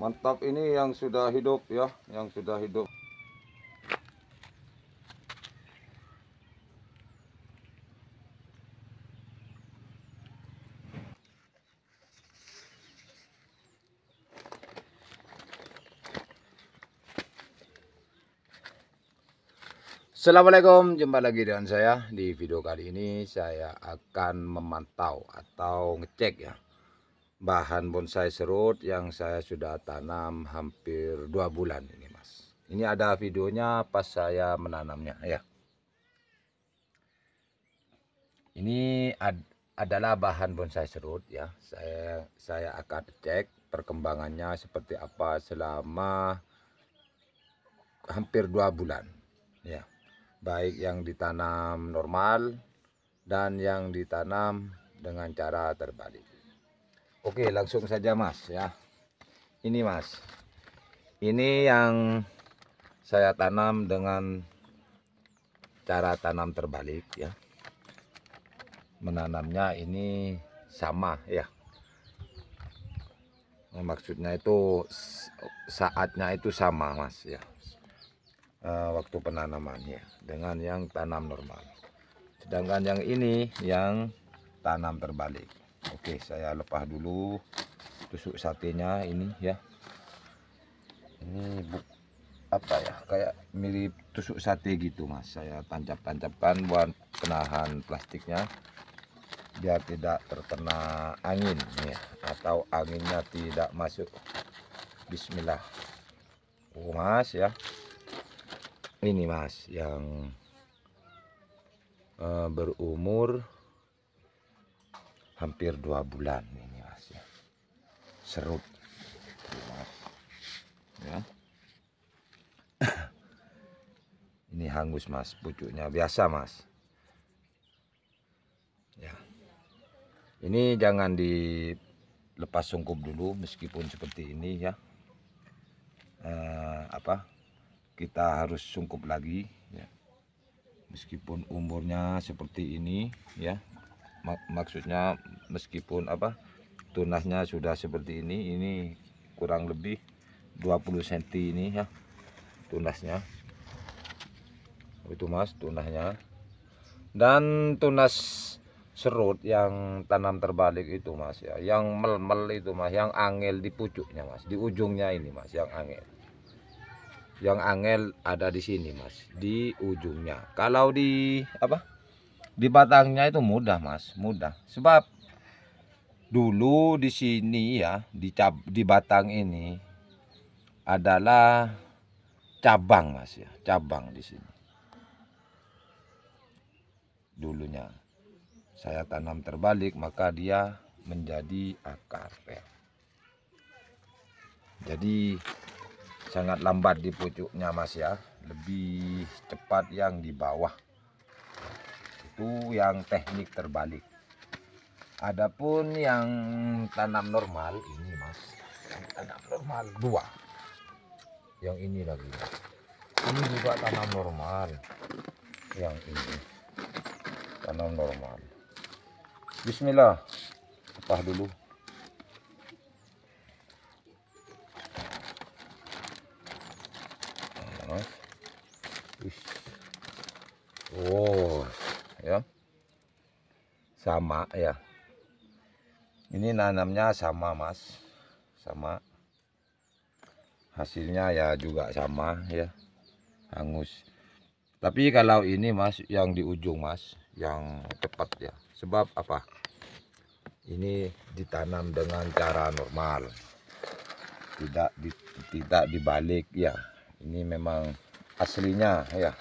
Mantap, ini yang sudah hidup ya, yang sudah hidup. Assalamualaikum, jumpa lagi dengan saya. Di video kali ini saya akan memantau atau ngecek ya bahan bonsai serut yang saya sudah tanam hampir 2 bulan ini mas. Ini ada videonya pas saya menanamnya ya. Ini adalah bahan bonsai serut ya. Saya akan cek perkembangannya seperti apa selama hampir 2 bulan ya. Baik yang ditanam normal dan yang ditanam dengan cara terbalik. Oke, langsung saja mas ya. Ini mas, ini yang saya tanam dengan cara tanam terbalik ya. Menanamnya ini sama ya. Maksudnya itu saatnya itu sama mas ya. Waktu penanamannya dengan yang tanam normal. Sedangkan yang ini yang tanam terbalik. Oke, saya lepas dulu tusuk satenya ini ya. Ini apa ya, kayak mirip tusuk sate gitu mas. Saya tancap-tancapkan buat penahan plastiknya biar tidak terkena angin ya, atau anginnya tidak masuk. Bismillah. Oh mas ya, ini mas yang berumur hampir 2 bulan ini mas ya. Serut mas ya. Ini hangus mas, pucuknya biasa mas ya. Ini jangan dilepas sungkup dulu meskipun seperti ini ya. Kita harus sungkup lagi ya. Meskipun umurnya seperti ini ya, maksudnya meskipun tunasnya sudah seperti ini kurang lebih 20 cm ini ya tunasnya. Itu mas tunasnya. Dan tunas serut yang tanam terbalik itu mas ya, yang mel-mel itu mas, yang angel di pucuknya mas, di ujungnya ini mas, yang angel. Yang angel ada di sini mas, di ujungnya. Kalau di batangnya itu mudah mas, mudah. Sebab dulu di sini ya, di batang ini adalah cabang mas ya, cabang di sini. Dulunya saya tanam terbalik, maka dia menjadi akar ya. Jadi sangat lambat di pucuknya mas ya, lebih cepat yang di bawah. Itu yang teknik terbalik. Adapun yang tanam normal ini mas, yang tanam normal 2. Yang ini lagi, ini juga tanam normal. Yang ini tanam normal. Bismillah, lepas dulu. Oh ya, sama ya. Ini nanamnya sama mas, sama. Hasilnya ya juga sama ya, hangus. Tapi kalau ini mas, yang di ujung mas, yang cepat ya. Sebab apa? Ini ditanam dengan cara normal, tidak dibalik ya. Ini memang aslinya ya,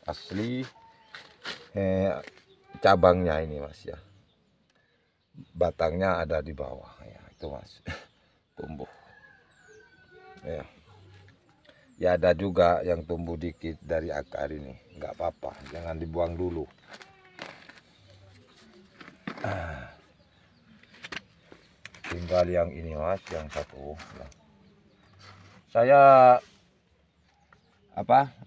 asli cabangnya ini mas ya. Batangnya ada di bawah ya, itu mas. Tumbuh ya. Ya ada juga yang tumbuh dikit dari akar ini, nggak apa-apa, jangan dibuang dulu. Tinggal yang ini mas, yang satu ya. Saya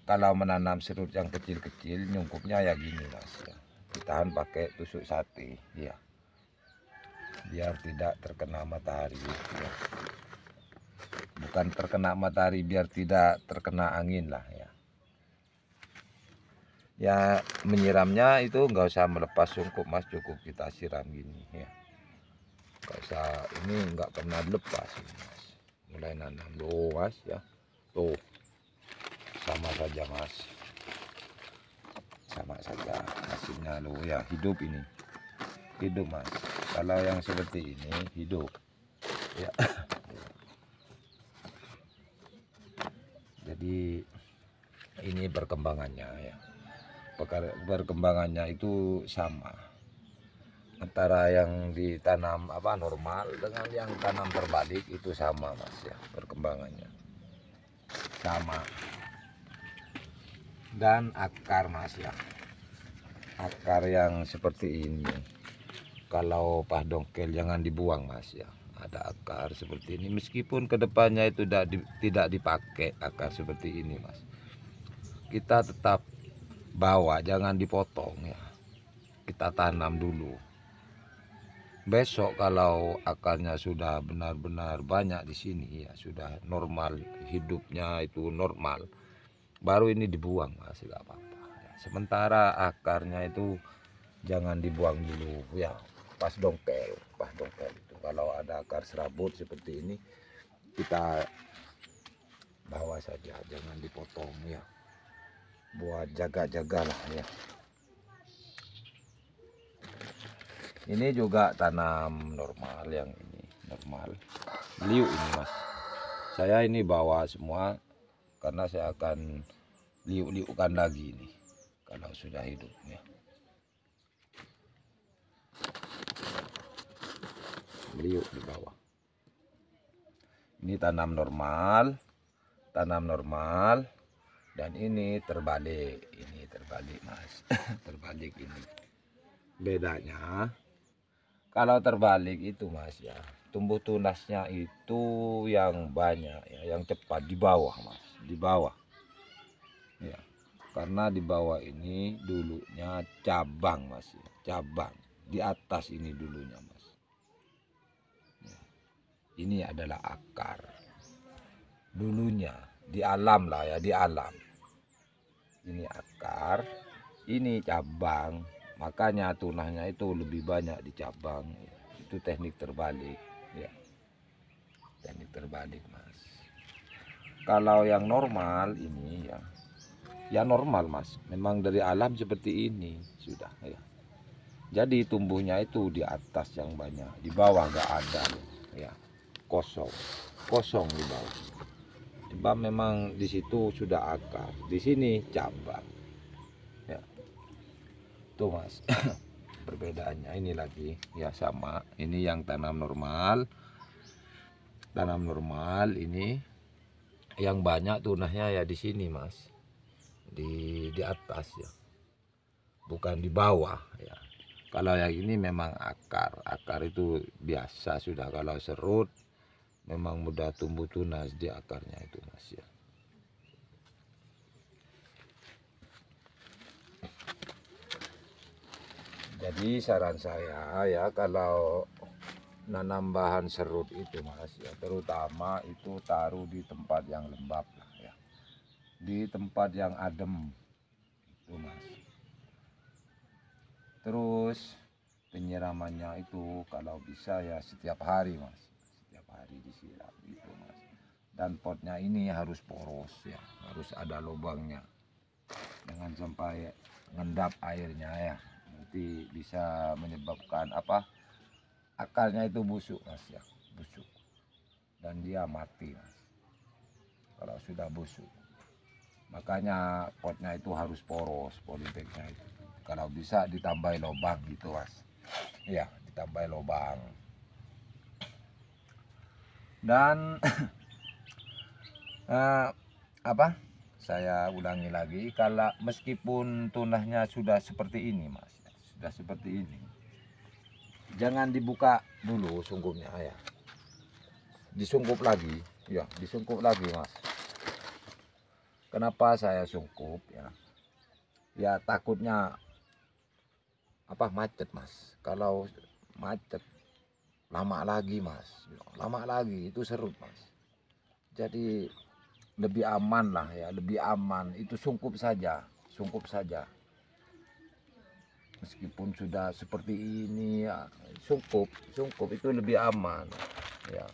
kalau menanam serut yang kecil-kecil nyungkupnya ya gini mas ya. Ditahan pakai tusuk sate ya, biar tidak terkena matahari ya. bukan terkena matahari, biar tidak terkena angin lah ya. Ya menyiramnya itu nggak usah melepas sungkup mas, cukup kita siram gini ya. Nggak usah, ini nggak pernah lepas ini, mas. Mulai nanam loh mas ya, tuh sama saja mas, sama saja hasilnya loh ya, hidup ini, hidup mas. Kalau yang seperti ini hidup ya. Jadi ini perkembangannya ya, perkembangannya itu sama antara yang ditanam normal dengan yang tanam terbalik, itu sama mas ya, perkembangannya sama. Dan akar mas ya, akar yang seperti ini kalau pas dongkel jangan dibuang mas ya. Ada akar seperti ini, meskipun kedepannya itu tidak dipakai akar seperti ini mas, kita tetap bawa, jangan dipotong ya, kita tanam dulu. Besok kalau akarnya sudah benar-benar banyak di sini ya, sudah normal, hidupnya itu normal, baru ini dibuang mas, nggak apa-apa ya. Sementara akarnya itu jangan dibuang dulu ya, pas dongkel itu kalau ada akar serabut seperti ini, kita bawa saja, jangan dipotong ya, buat jaga-jagalah ya. Ini juga tanam normal, yang ini normal beliau ini mas. Saya ini bawa semua karena saya akan liuk-liukkan lagi ini kalau sudah hidup ya. Beliau di bawah. Ini tanam normal, dan ini terbalik mas. Terbalik ini. Bedanya kalau terbalik itu mas ya, tumbuh tunasnya itu yang banyak ya, yang cepat di bawah mas, di bawah ya. Karena di bawah ini dulunya cabang mas ya, cabang. Di atas ini dulunya mas ya. Ini adalah akar dulunya, di alam lah ya, di alam. Ini akar, ini cabang, makanya tunahnya itu lebih banyak di cabang ya. Itu teknik terbalik ya, teknik terbalik mas. Kalau yang normal ini ya normal mas, memang dari alam seperti ini sudah ya. Jadi tumbuhnya itu di atas yang banyak, di bawah nggak ada ya, kosong di bawah. Sebab memang di situ sudah akar, di sini cabang ya. Tuh mas. Perbedaannya ini lagi ya, sama ini yang tanam normal ini yang banyak tunahnya ya di sini mas, di atas ya, bukan di bawah ya. Kalau yang ini memang akar itu biasa sudah, kalau serut memang mudah tumbuh tunas di akarnya itu mas ya. Jadi saran saya ya, kalau nanam bahan serut itu mas ya, terutama itu taruh di tempat yang lembab lah ya, di tempat yang adem itu mas. Terus penyiramannya itu kalau bisa ya setiap hari mas, setiap hari disiram itu mas. Dan potnya ini harus poros ya, harus ada lubangnya, jangan sampai ngendap airnya ya, nanti bisa menyebabkan akarnya itu busuk mas ya, busuk, dan dia mati mas kalau sudah busuk. Makanya potnya itu harus poros, polybagnya itu kalau bisa ditambahi lubang gitu mas ya, ditambahi lubang. Dan saya ulangi lagi, kalau meskipun tunahnya sudah seperti ini mas, sudah seperti ini, jangan dibuka dulu sungkupnya ya, disungkup lagi ya, disungkup lagi mas. Kenapa saya sungkup ya, ya takutnya macet mas. Kalau macet lama lagi mas, lama lagi itu serut mas. Jadi lebih aman lah ya, lebih aman. Itu sungkup saja, sungkup saja. Meskipun sudah seperti ini ya, sungkup itu lebih aman ya,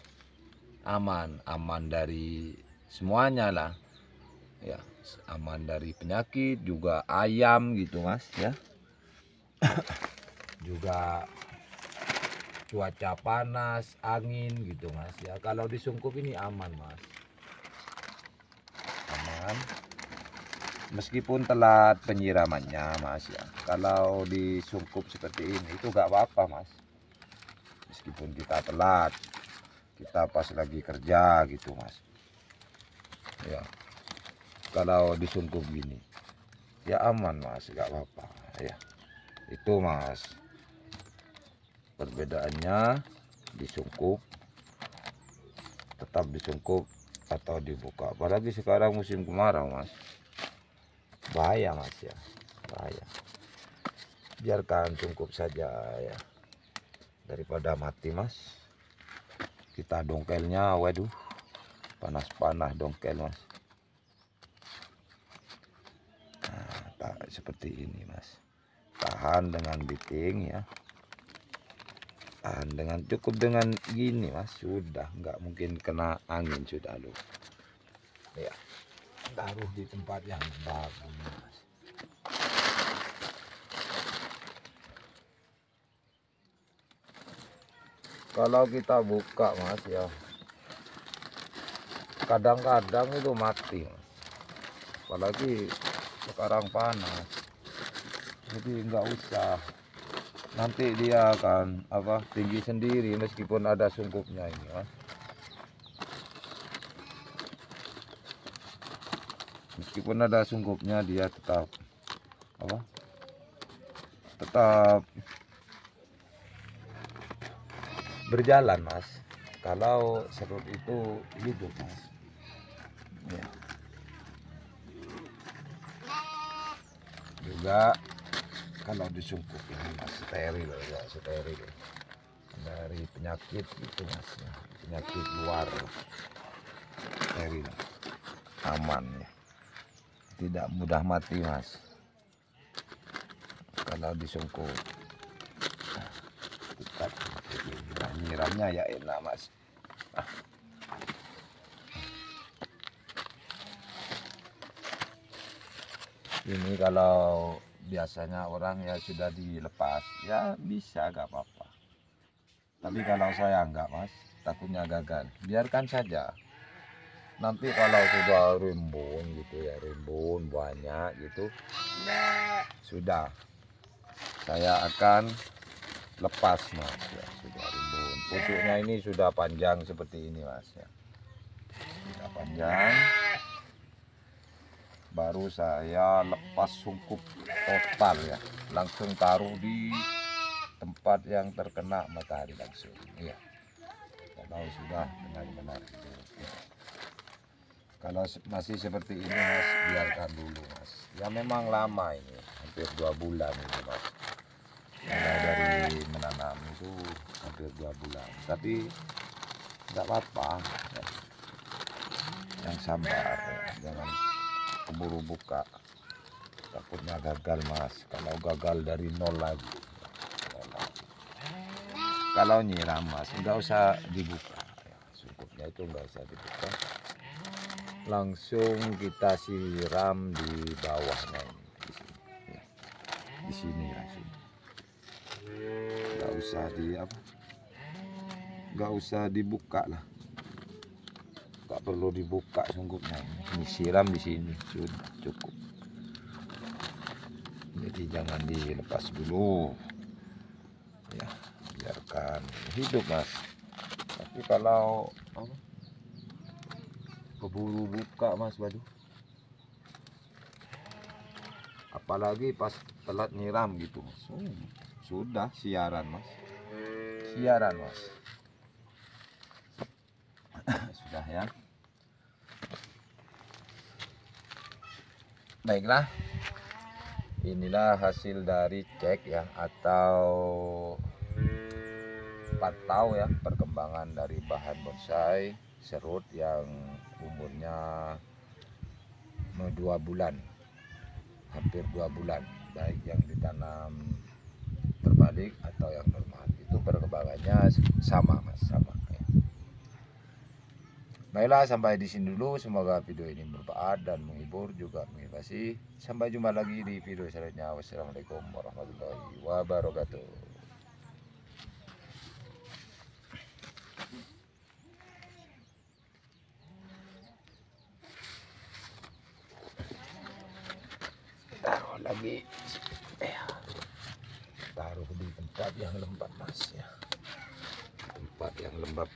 aman dari semuanya lah ya, aman dari penyakit juga, ayam gitu mas ya, juga cuaca panas, angin gitu mas ya. Kalau disungkup ini aman mas, aman. Meskipun telat penyiramannya mas ya, kalau disungkup seperti ini itu gak apa-apa mas. Meskipun kita telat, kita pas lagi kerja gitu mas ya, kalau disungkup gini ya aman mas, gak apa-apa ya. Itu mas perbedaannya, disungkup, tetap disungkup atau dibuka. Apalagi sekarang musim kemarau mas, bahaya mas ya, bahaya. Biarkan sungkup saja ya, daripada mati mas. Kita dongkelnya, waduh, panas-panas dongkel mas. Nah, tak seperti ini mas, tahan dengan biting ya, tahan dengan cukup dengan gini mas, sudah nggak mungkin kena angin sudah lu ya. Taruh di tempat yang bagus mas. Kalau kita buka mas ya, kadang-kadang itu mati mas, apalagi sekarang panas. Jadi nggak usah, nanti dia akan tinggi sendiri meskipun ada sungkupnya ini mas. Meskipun ada sungkupnya dia tetap tetap berjalan mas. Kalau serut itu hidup mas ya. Juga kalau disungkup ini mas, steril ya, steril dari penyakit gitu mas ya. Penyakit luar, steril, aman ya, tidak mudah mati mas kalau disungkup. Tetap nyiramnya ya enak mas. Ini kalau biasanya orang ya sudah dilepas ya bisa, gak apa-apa. Tapi kalau saya enggak mas, takutnya gagal. Biarkan saja. Nanti kalau sudah rimbun gitu ya, rimbun banyak gitu, sudah saya akan lepas mas ya. Sudah rimbun, pucuknya ini sudah panjang seperti ini mas ya, sudah panjang, baru saya lepas sungkup total ya, langsung taruh di tempat yang terkena matahari langsung ya. Kalau sudah benar-benar ya. Kalau masih seperti ini mas, biarkan dulu mas ya. Memang lama ini, hampir 2 bulan ini mas, mulai dari menanam itu hampir 2 bulan. Tapi nggak apa-apa ya. Yang sabar ya. Jangan keburu buka, takutnya gagal mas. Kalau gagal dari nol lagi. Kalau nyiram mas, nggak usah dibuka ya. Sungkupnya itu nggak usah dibuka, langsung kita siram di bawahnya ini, di sini ya. Di sini langsung, nggak usah nggak usah dibuka lah, nggak perlu dibuka sungkupnya ini siram di sini sudah cukup. Jadi jangan dilepas dulu ya, biarkan hidup mas. Tapi kalau keburu buka mas, waduh, apalagi pas telat nyiram gitu mas, sudah siaran mas, siaran mas. Sudah ya, baiklah, inilah hasil dari cek ya, atau pantau ya perkembangan dari bahan bonsai serut yang umurnya 2 bulan, hampir 2 bulan, baik yang ditanam terbalik atau yang normal, itu perkembangannya sama mas, sama ya. Baiklah, sampai di sini dulu. Semoga video ini bermanfaat dan menghibur, juga mengedukasi. Sampai jumpa lagi di video selanjutnya. Wassalamualaikum warahmatullahi wabarakatuh. Taruh lagi, taruh di tempat yang lembab mas ya, tempat yang lembab.